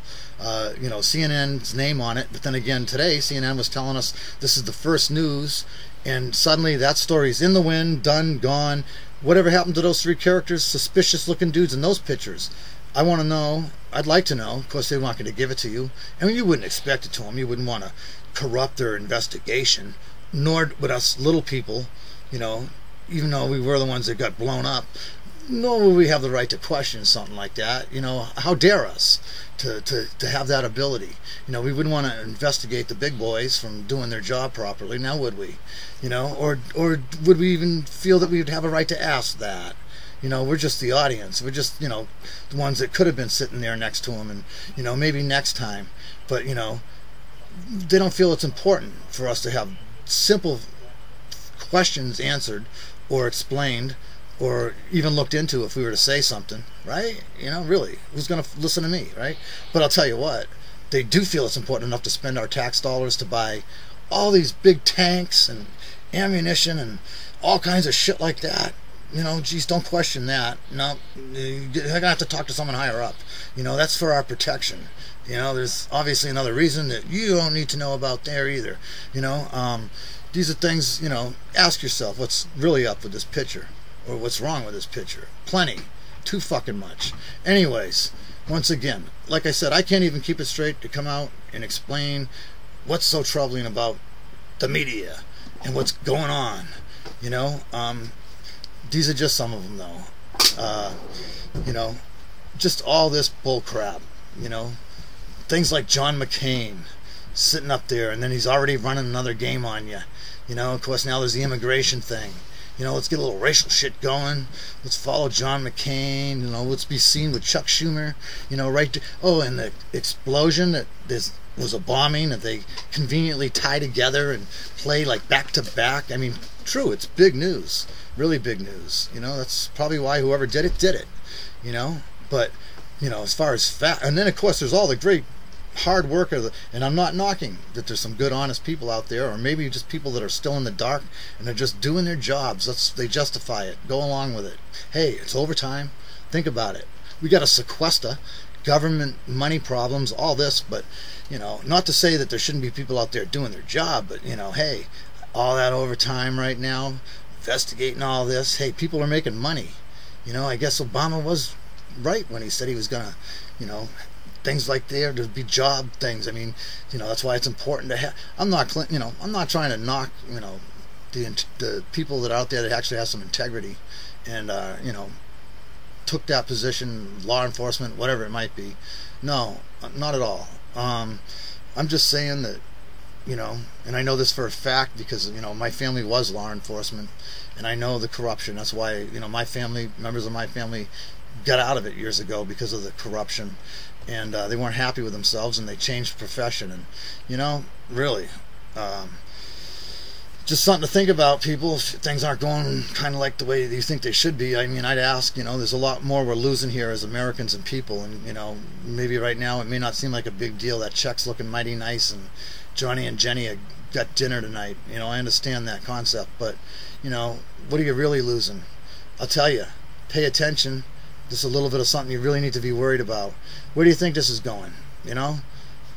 you know, CNN's name on it. But then again, today CNN was telling us this is the first news, and suddenly that story's in the wind, done, gone. Whatever happened to those 3 characters, suspicious looking dudes in those pictures? I want to know. I'd like to know. Of course, they're not going to give it to you. I mean, you wouldn't expect it to them. You wouldn't want to corrupt their investigation, nor would us little people, you know, even though we were the ones that got blown up, nor would we have the right to question something like that. You know, how dare us to have that ability? You know, we wouldn't want to investigate the big boys from doing their job properly, now would we? You know, or would we even feel that we would have a right to ask that? You know, we're just the audience. We're just, you know, the ones that could have been sitting there next to them, and, you know, maybe next time. But, you know, they don't feel it's important for us to have simple questions answered or explained or even looked into if we were to say something, right? You know, really, who's going to listen to me, right? But I'll tell you what, they do feel it's important enough to spend our tax dollars to buy all these big tanks and ammunition and all kinds of shit like that. You know, geez, don't question that. No, you're going to have to talk to someone higher up. You know, that's for our protection. You know, there's obviously another reason that you don't need to know about there either. You know, these are things, you know, ask yourself what's really up with this picture, or what's wrong with this picture. Plenty. Too fucking much. Anyways, once again, like I said, I can't even keep it straight to come out and explain what's so troubling about the media and what's going on. You know, these are just some of them, though. You know, just all this bull crap. You know, things like John McCain sitting up there, and then he's already running another game on you. You know, of course, now there's the immigration thing. You know, let's get a little racial shit going. Let's follow John McCain. You know, let's be seen with Chuck Schumer. You know, right to, oh, and the explosion that was a bombing that they conveniently tie together and play like back to back. I mean, true, it's big news, really big news. You know, that's probably why whoever did it. You know, but you know, as far as fact, and then of course there's all the great hard work of and I'm not knocking that there's some good honest people out there, or maybe just people that are still in the dark and they're just doing their jobs. They justify it, go along with it. Hey, it's overtime. Think about it. We got to sequester government money problems, all this, but you know, not to say that there shouldn't be people out there doing their job, but you know, hey, all that overtime right now, investigating all this, hey, people are making money. You know, I guess Obama was right when he said he was gonna, you know, things like there to be job things. I mean, you know, that's why it's important to have. I'm not, you know, I'm not trying to knock, you know, the people that are out there that actually have some integrity and you know, took that position, law enforcement, whatever it might be. No, not at all. I'm just saying that, you know, and I know this for a fact because, you know, my family was law enforcement and I know the corruption. That's why, you know, my family, members of my family got out of it years ago because of the corruption, and they weren't happy with themselves and they changed profession. And you know, really, just something to think about, people. If things aren't going kind of like the way you think they should be, I mean, I'd ask, you know, there's a lot more we're losing here as Americans and people, and you know, maybe right now it may not seem like a big deal. That check's looking mighty nice and Johnny and Jenny got dinner tonight. You know, I understand that concept, but you know, what are you really losing? I'll tell you, pay attention. This is a little bit of something you really need to be worried about. Where do you think this is going? You know,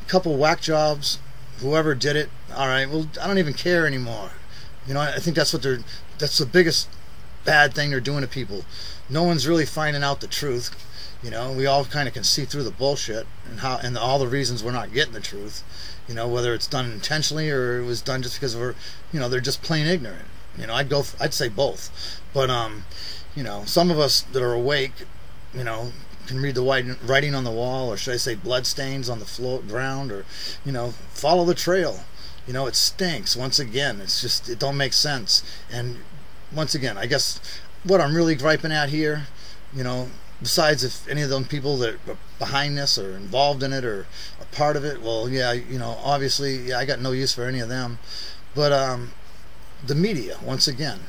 a couple whack jobs, whoever did it, all right, well, I don't even care anymore. You know, I think that's the biggest bad thing they're doing to people. No one's really finding out the truth. You know, we all kind of can see through the bullshit and all the reasons we're not getting the truth. You know, whether it's done intentionally or it was done just because we're, you know, they're just plain ignorant. You know, I'd say both. But you know, some of us that are awake, you know, can read the writing on the wall, or should I say bloodstains on the ground, or, you know, follow the trail. You know, it stinks. Once again, it's just, it don't make sense. And once again, I guess what I'm really griping at here, you know, besides if any of them people that are behind this or involved in it or are part of it, well, yeah, you know, obviously, yeah, I got no use for any of them. But the media, once again,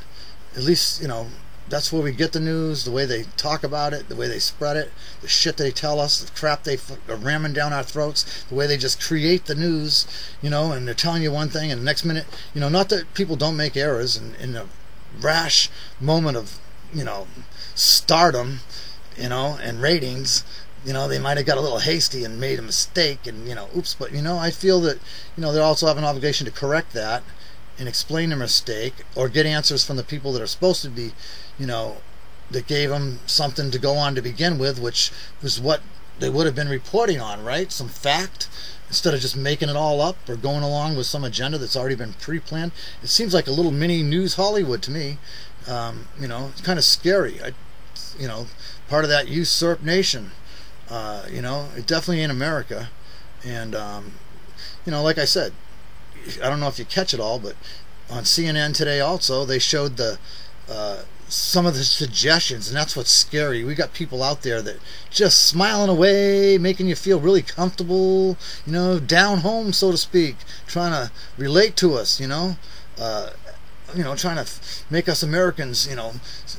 at least, you know, that's where we get the news, the way they talk about it, the way they spread it, the shit they tell us, the crap they are ramming down our throats, the way they just create the news, you know, and they're telling you one thing and the next minute, you know, not that people don't make errors and rash moment of, you know, stardom, you know, and ratings, you know, they might have got a little hasty and made a mistake and, you know, oops. But, you know, I feel that, you know, they also have an obligation to correct that and explain their mistake, or get answers from the people that are supposed to be, you know, that gave them something to go on to begin with, which was what they would have been reporting on, right? Some fact, instead of just making it all up or going along with some agenda that's already been pre-planned. It seems like a little mini news Hollywood to me. You know, it's kind of scary. You know, part of that usurp nation. You know, it definitely ain't America. And you know, like I said, I don't know if you catch it all, but on CNN today also they showed the some of the suggestions, and that's what's scary. We got people out there that just smiling away, making you feel really comfortable, you know, down home, so to speak, trying to relate to us, you know, trying to make us Americans, you know,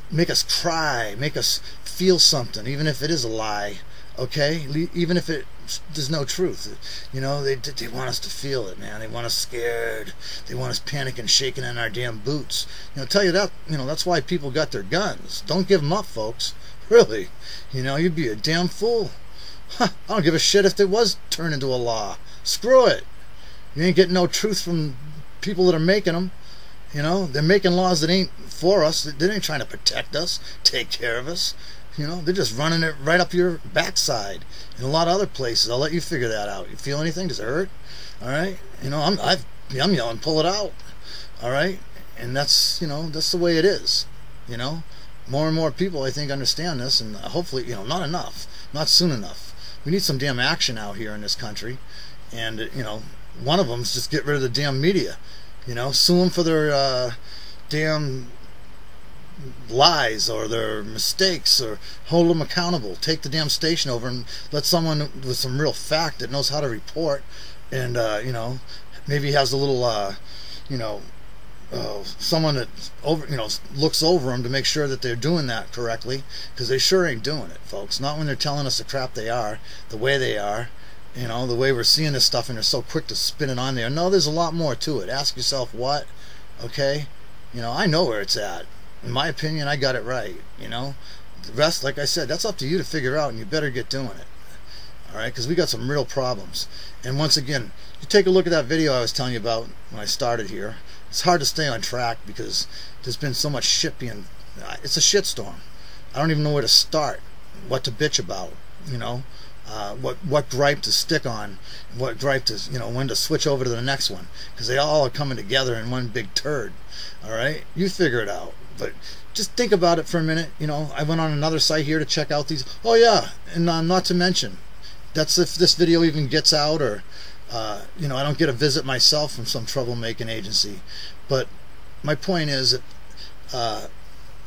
make us cry, make us feel something, even if it is a lie, okay? Even if there's no truth, you know, they want us to feel it, man. They want us scared. They want us panicking, shaking in our damn boots. You know, tell you that, you know, that's why people got their guns. Don't give them up, folks. Really, you know, you'd be a damn fool. Huh, I don't give a shit if it was turned into a law. Screw it. You ain't getting no truth from people that are making them. You know, they're making laws that ain't for us. They ain't trying to protect us, take care of us. You know, they're just running it right up your backside. In a lot of other places, I'll let you figure that out. You feel anything? Does it hurt? All right. You know, I'm yelling, pull it out. All right. And that's, you know, that's the way it is. You know, more and more people, I think, understand this, and hopefully, you know, not enough, not soon enough. We need some damn action out here in this country, and you know, one of them is just get rid of the damn media. You know, sue them for their damn lies or their mistakes, or hold them accountable. Take the damn station over and let someone with some real fact that knows how to report, and you know, maybe has a little you know, someone that looks over them to make sure that they're doing that correctly, because they sure ain't doing it, folks. Not when they're telling us the crap they are, the way they are, you know, the way we're seeing this stuff, and they're so quick to spin it on there. No, there's a lot more to it. Ask yourself what, okay? You know, I know where it's at. In my opinion, I got it right, you know. The rest, like I said, that's up to you to figure out, and you better get doing it. All right, because we got some real problems. And once again, you take a look at that video I was telling you about when I started here. It's hard to stay on track because there's been so much shit being... It's a shitstorm. I don't even know where to start, what to bitch about, you know. What gripe to stick on, what gripe to, you know, when to switch over to the next one, because they all are coming together in one big turd. All right, you figure it out, but just think about it for a minute. You know, I went on another site here to check out these. Oh yeah, and not to mention, that's if this video even gets out, or you know, I don't get a visit myself from some troublemaking agency. But my point is that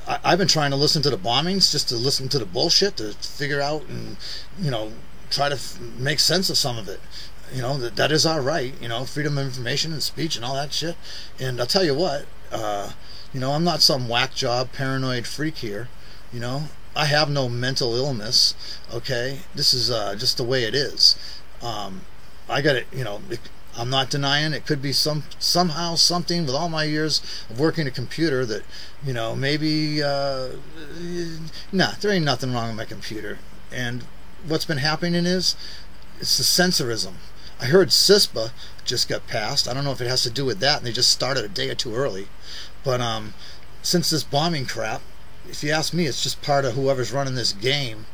I've been trying to listen to the bombings, just to listen to the bullshit, to figure out and, you know, try to make sense of some of it. You know, that is our right, you know, freedom of information and speech and all that shit. And I'll tell you what, you know, I'm not some whack job paranoid freak here. You know, I have no mental illness, okay? This is just the way it is. I got it, you know, I'm not denying it could be somehow something with all my years of working a computer that, you know, maybe nah, there ain't nothing wrong with my computer. And what's been happening is it's the censorism. I heard CISPA just got passed. I don't know if it has to do with that, and they just started a day or two early. But since this bombing crap, if you ask me, it's just part of whoever's running this game.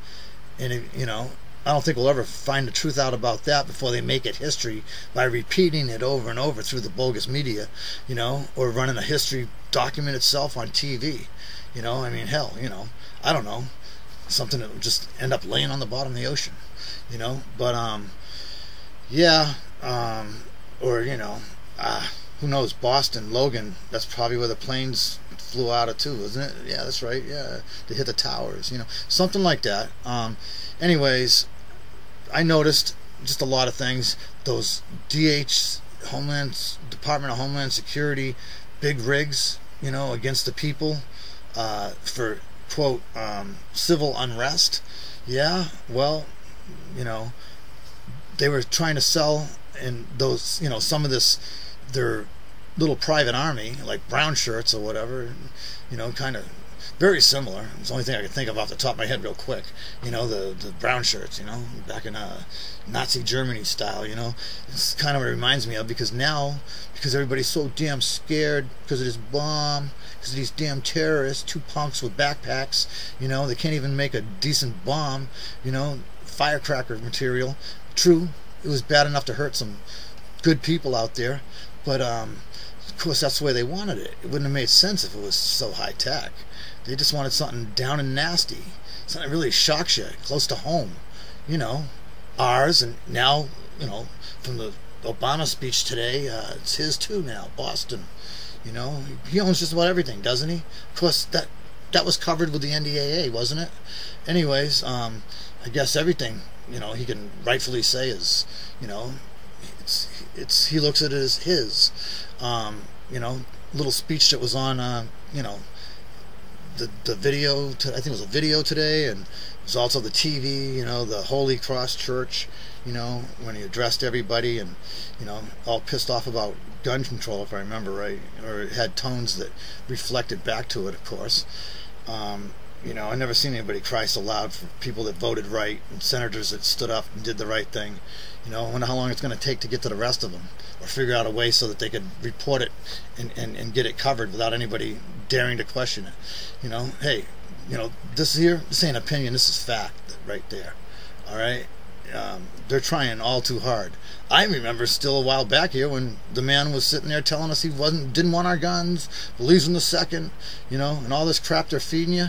And it, you know, I don't think we'll ever find the truth out about that before they make it history by repeating it over and over through the bogus media, you know, or running a history document itself on TV. You know, I mean, hell, you know, I don't know, something that would just end up laying on the bottom of the ocean, you know. But yeah, or you know, who knows? Boston, Logan. That's probably where the planes flew out of too, isn't it? Yeah, that's right. Yeah, to hit the towers, you know, something like that. Anyways, I noticed just a lot of things. Those Department of Homeland Security big rigs, you know, against the people for quote civil unrest. Yeah, well, you know, they were trying to sell in those, you know, some of this, their little private army, like brown shirts or whatever, you know, kind of very similar. It's the only thing I can think of off the top of my head real quick. You know, the brown shirts, you know, back in Nazi Germany style, you know. It's kind of what it reminds me of, because now, because everybody's so damn scared because of this bomb, because of these damn terrorists, 2 punks with backpacks, you know, they can't even make a decent bomb, you know, firecracker material. True, it was bad enough to hurt some good people out there, but of course that's the way they wanted it. It wouldn't have made sense if it was so high tech. They just wanted something down and nasty, something that really shocks you, close to home, you know, ours. And now, you know, from the Obama speech today, it's his too now, Boston. You know, he owns just about everything, doesn't he? Of course, that was covered with the NDAA, wasn't it? Anyways, I guess everything, you know, he can rightfully say is, you know, he looks at it as his. You know, little speech that was on, you know, the video, I think it was a video today, and it was also the TV, you know, the Holy Cross Church, you know, when he addressed everybody, and, you know, all pissed off about gun control, if I remember right, or it had tones that reflected back to it, of course. You know, I've never seen anybody cry so loud for people that voted right and senators that stood up and did the right thing. You know, I wonder how long it's going to take to get to the rest of them, or figure out a way so that they could report it and get it covered without anybody daring to question it. You know, hey, you know, this ain't opinion, this is fact right there. All right? They're trying all too hard. I remember still a while back here when the man was sitting there telling us he didn't want our guns, believes in the second, you know, and all this crap they're feeding you.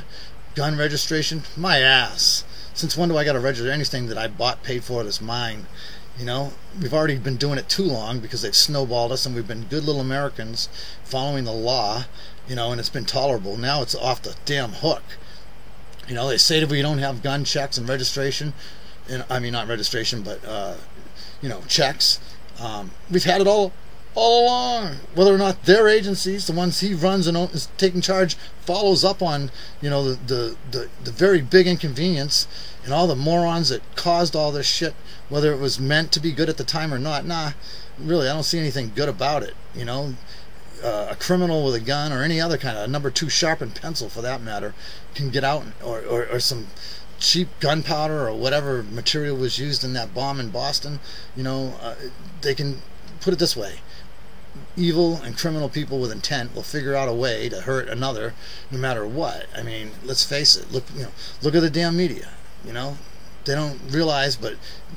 Gun registration, my ass. Since when do I got to register anything that I bought, paid for, that's mine? You know, we've already been doing it too long because they've snowballed us, and we've been good little Americans following the law, you know, and it's been tolerable. Now it's off the damn hook. You know, they say that we don't have gun checks and registration, and I mean not registration, but you know, checks. We've had it all along. Whether or not their agencies, the ones he runs and is taking charge, follows up on, you know, the very big inconvenience and all the morons that caused all this shit, whether it was meant to be good at the time or not. Nah, really, I don't see anything good about it. You know, a criminal with a gun, or any other kind of number 2 sharpened pencil for that matter, can get out, or some cheap gunpowder or whatever material was used in that bomb in Boston. You know, they can put it this way: evil and criminal people with intent will figure out a way to hurt another, no matter what. I mean, let's face it. Look, you know, look at the damn media. You know, they don't realize, but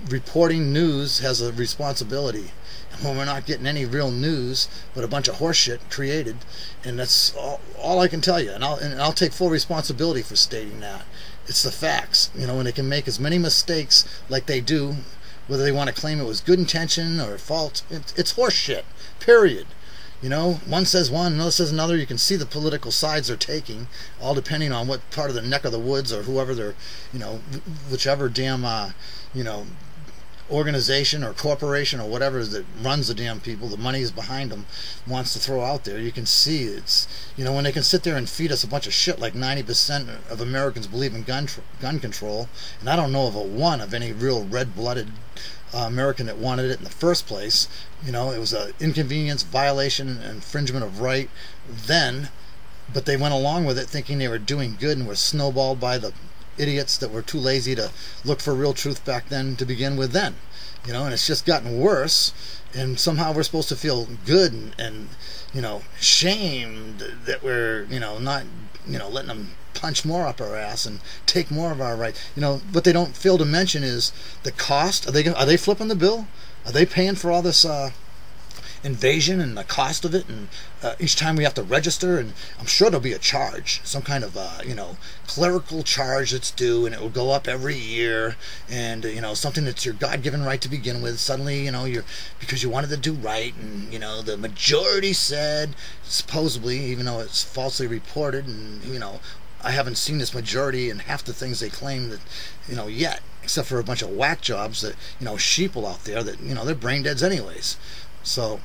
reporting news has a responsibility. And when we're not getting any real news, but a bunch of horse shit created, and that's all I can tell you. And I'll take full responsibility for stating that. It's the facts. You know, when they can make as many mistakes like they do, whether they want to claim it was good intention or fault, it's horse shit. Period. You know, one says one, another says another. You can see the political sides they're taking, all depending on what part of the neck of the woods or whoever they're, you know, whichever damn, you know, organization or corporation or whatever that runs the damn people, the money is behind them, wants to throw out there. You can see it's, you know, when they can sit there and feed us a bunch of shit like 90% of Americans believe in gun control, and I don't know of a one of any real red-blooded American that wanted it in the first place. You know, it was an inconvenience, violation, and infringement of right then, but they went along with it thinking they were doing good and were snowballed by the idiots that were too lazy to look for real truth back then to begin with then. You know, and it's just gotten worse, and somehow we're supposed to feel good and you know, shamed that we're, you know, not, you know, letting them punch more up our ass and take more of our rights. You know, what they don't fail to mention is the cost. Are they flipping the bill? Are they paying for all this invasion and the cost of it? And each time we have to register, and I'm sure there'll be a charge, some kind of you know, clerical charge that's due, and it will go up every year. And you know, something that's your God-given right to begin with, suddenly, you know, you're, because you wanted to do right, and you know, the majority said, supposedly, even though it's falsely reported, and you know, I haven't seen this majority in half the things they claim that, you know, yet, except for a bunch of whack jobs that, you know, sheeple out there that, you know, they're brain deads anyways. So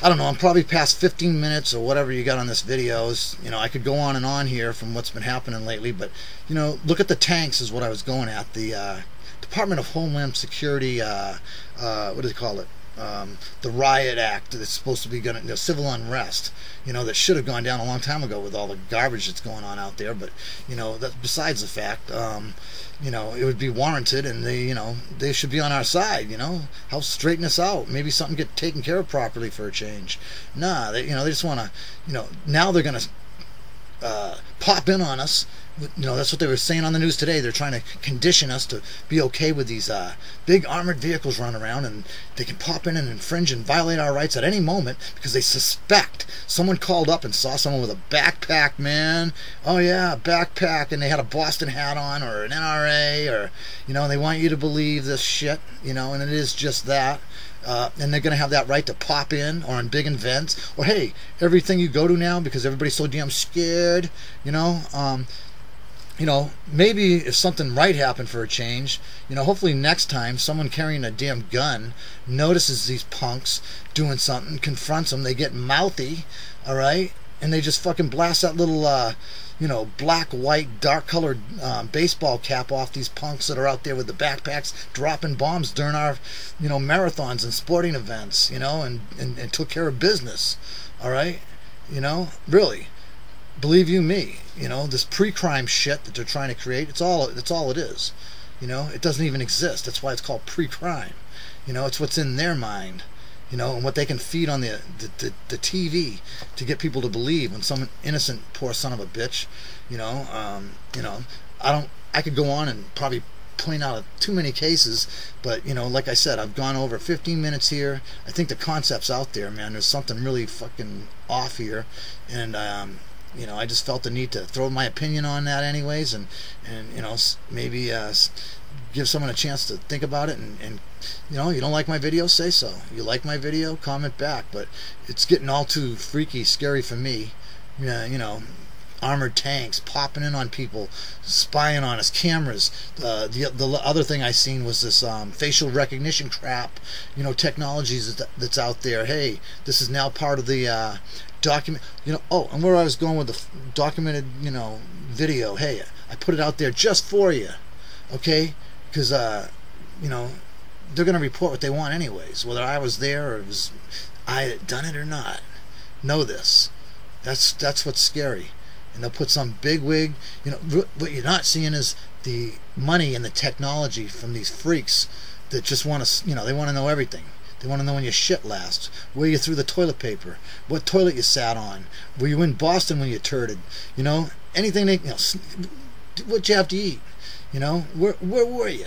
I don't know, I'm probably past 15 minutes or whatever you got on this video. You know, I could go on and on here from what's been happening lately, but, you know, look at the tanks is what I was going at. The Department of Homeland Security, what do they call it? the riot act that's supposed to be going to, civil unrest, that should have gone down a long time ago with all the garbage that's going on out there. But that's besides the fact. It would be warranted, and they should be on our side. Help straighten us out. Maybe something get taken care of properly for a change. Nah, they just want to, now they're gonna pop in on us. That's what they were saying on the news today. They're trying to condition us to be okay with these big armored vehicles running around, and they can pop in and infringe and violate our rights at any moment because they suspect someone called up and saw someone with a backpack, man. Oh yeah, a backpack, and they had a Boston hat on or an NRA, or they want you to believe this shit, and it is just that. And they're going to have that right to pop in, or on big events, or hey, everything you go to now, because everybody's so damn scared, maybe if something right happened for a change, hopefully next time someone carrying a damn gun notices these punks doing something, confronts them, they get mouthy, all right, and they just fucking blast that little, black, white, dark colored baseball cap off these punks that are out there with the backpacks dropping bombs during our, marathons and sporting events, and took care of business, all right, really. Believe you me, this pre-crime shit that they're trying to create, it's all it is. It doesn't even exist. That's why it's called pre-crime. It's what's in their mind, and what they can feed on the TV to get people to believe when some innocent poor son of a bitch, I could go on and probably point out too many cases, but like I said, I've gone over 15 minutes here. I think the concept's out there, man. There's something really fucking off here, and I just felt the need to throw my opinion on that anyways, and maybe give someone a chance to think about it, and you don't like my video, say so. You like my video, comment back. But it's getting all too freaky, scary for me. Armored tanks popping in on people, spying on us, cameras. The other thing I seen was this facial recognition crap, technologies that's out there. Hey, this is now part of the document, and where I was going with the documented, video. Hey, I put it out there just for you, okay? Because they're gonna report what they want anyways, whether I was there or I had done it or not. Know this. That's what's scary. And they'll put some big wig. What you're not seeing is the money and the technology from these freaks that just want to, they want to know everything. They want to know when you shit last, where you threw the toilet paper, what toilet you sat on, were you in Boston when you turded, anything they, what you have to eat, where were you,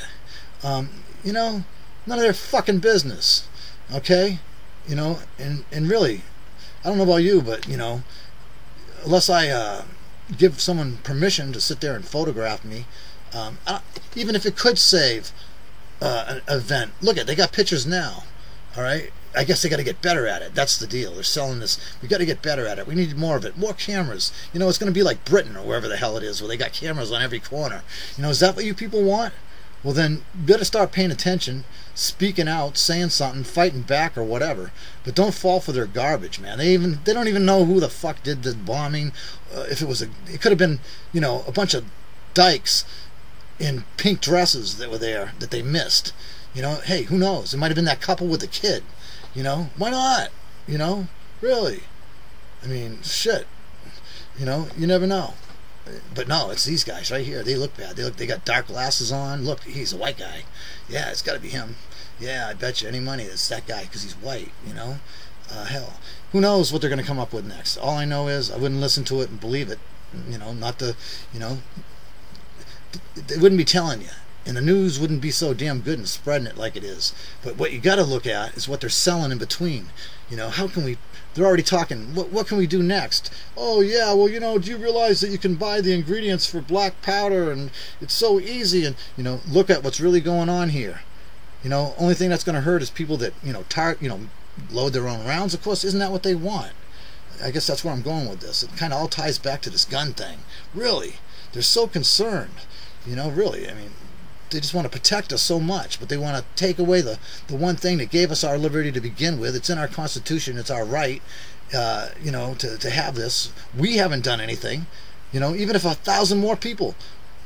none of their fucking business, okay, and really, I don't know about you, but unless I give someone permission to sit there and photograph me, even if it could save an event, look at, they got pictures now. All right, I guess they got to get better at it. That's the deal. They're selling this. We got to get better at it. We need more of it. More cameras. It's going to be like Britain or wherever the hell it is, where they got cameras on every corner. Is that what you people want? Well, then you better start paying attention, speaking out, saying something, fighting back or whatever. But don't fall for their garbage, man. They don't even know who the fuck did the bombing. If it could have been, a bunch of dykes in pink dresses that were there that they missed. Hey, who knows? It might have been that couple with the kid. Why not? Really. I mean, shit. You never know. But no, it's these guys right here. They look bad. They got dark glasses on. Look, he's a white guy. Yeah, it's got to be him. Yeah, I bet you any money it's that guy because he's white. Hell, who knows what they're going to come up with next? All I know is I wouldn't listen to it and believe it. Not the, they wouldn't be telling you. And the news wouldn't be so damn good and spreading it like it is. But what you got to look at is what they're selling in between. How can we... They're already talking, what can we do next? Oh, yeah, well, do you realize that you can buy the ingredients for black powder and it's so easy? And, look at what's really going on here. Only thing that's going to hurt is people that, load their own rounds. Of course, isn't that what they want? I guess that's where I'm going with this. It kind of all ties back to this gun thing. Really. They're so concerned. Really, I mean... They just want to protect us so much, but they want to take away the one thing that gave us our liberty to begin with. It's in our Constitution. It's our right, to have this. We haven't done anything. Even if 1,000 more people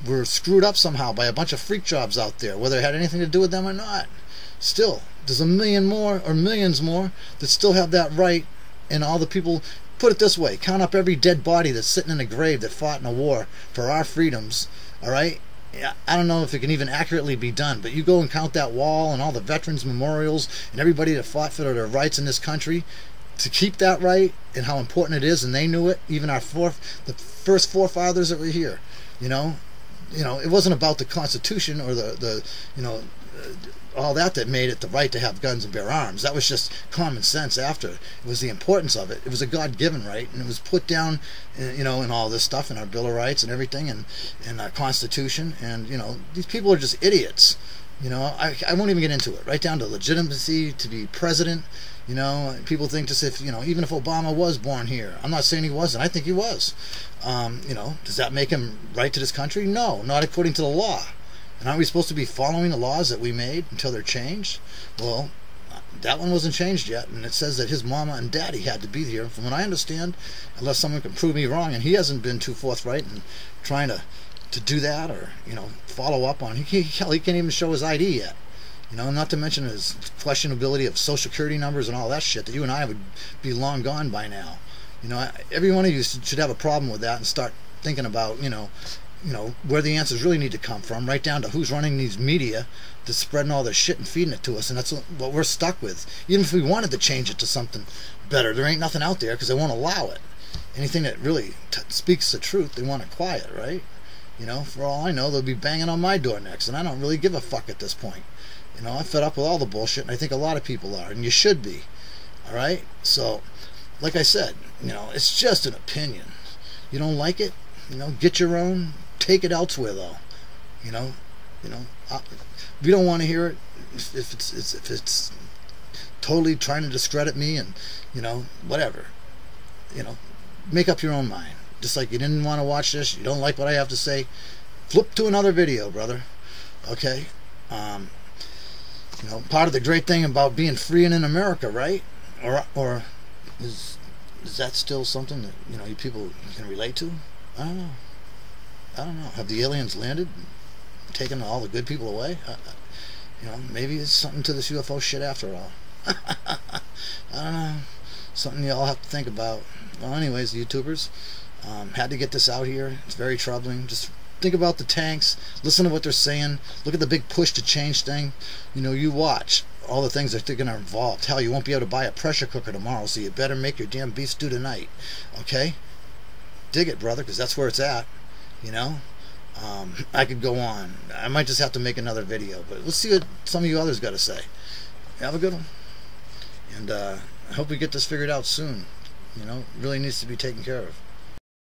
were screwed up somehow by a bunch of freak jobs out there, whether it had anything to do with them or not. Still, there's a million more or millions more that still have that right, and all the people, put it this way, count up every dead body that's sitting in a grave that fought in a war for our freedoms, all right? I don't know if it can even accurately be done, but you go and count that wall and all the veterans memorials and everybody that fought for their rights in this country to keep that right, and how important it is, and they knew it, even the first forefathers that were here. You know, it wasn't about the Constitution or the all that made it the right to have guns and bear arms. That was just common sense after. It was the importance of it. It was a God-given right, and it was put down, in all this stuff in our Bill of Rights and everything, and our Constitution. And, these people are just idiots. I won't even get into it. Right down to legitimacy to be president. People think just if, even if Obama was born here. I'm not saying he wasn't. I think he was. Does that make him right to this country? No, not according to the law. And aren't we supposed to be following the laws that we made until they're changed? Well, that one wasn't changed yet, and it says that his mama and daddy had to be here. From what I understand, unless someone can prove me wrong, and he hasn't been too forthright in trying to do that or, follow up on. He can't even show his ID yet. Not to mention his questionability of social security numbers and all that shit that you and I would be long gone by now. Every one of you should have a problem with that and start thinking about, where the answers really need to come from, right down to who's running these media that's spreading all this shit and feeding it to us, and that's what we're stuck with. Even if we wanted to change it to something better, there ain't nothing out there because they won't allow it. Anything that really speaks the truth, they want it quiet, right? For all I know, they'll be banging on my door next, and I don't really give a fuck at this point. I'm fed up with all the bullshit, and I think a lot of people are, and you should be. All right? So, like I said, it's just an opinion. You don't like it? Get your own. Take it elsewhere, though. We don't want to hear it if it's totally trying to discredit me and whatever. Make up your own mind. Just like you didn't want to watch this, you don't like what I have to say, flip to another video, brother. Okay. Part of the great thing about being free and in America, right? Or is that still something that you people can relate to? I don't know. Have the aliens landed, taken all the good people away? Maybe it's something to this UFO shit after all. I don't know. Something you all have to think about. Well, anyways, YouTubers, had to get this out here. It's very troubling. Just think about the tanks. Listen to what they're saying. Look at the big push to change thing. You watch all the things that they're going to involve. Hell, you won't be able to buy a pressure cooker tomorrow, so you better make your damn beef stew tonight. Okay? Dig it, brother, because that's where it's at. I could go on. I might just have to make another video, but let's see what some of you others got to say. Have a good one. And I hope we get this figured out soon. It really needs to be taken care of.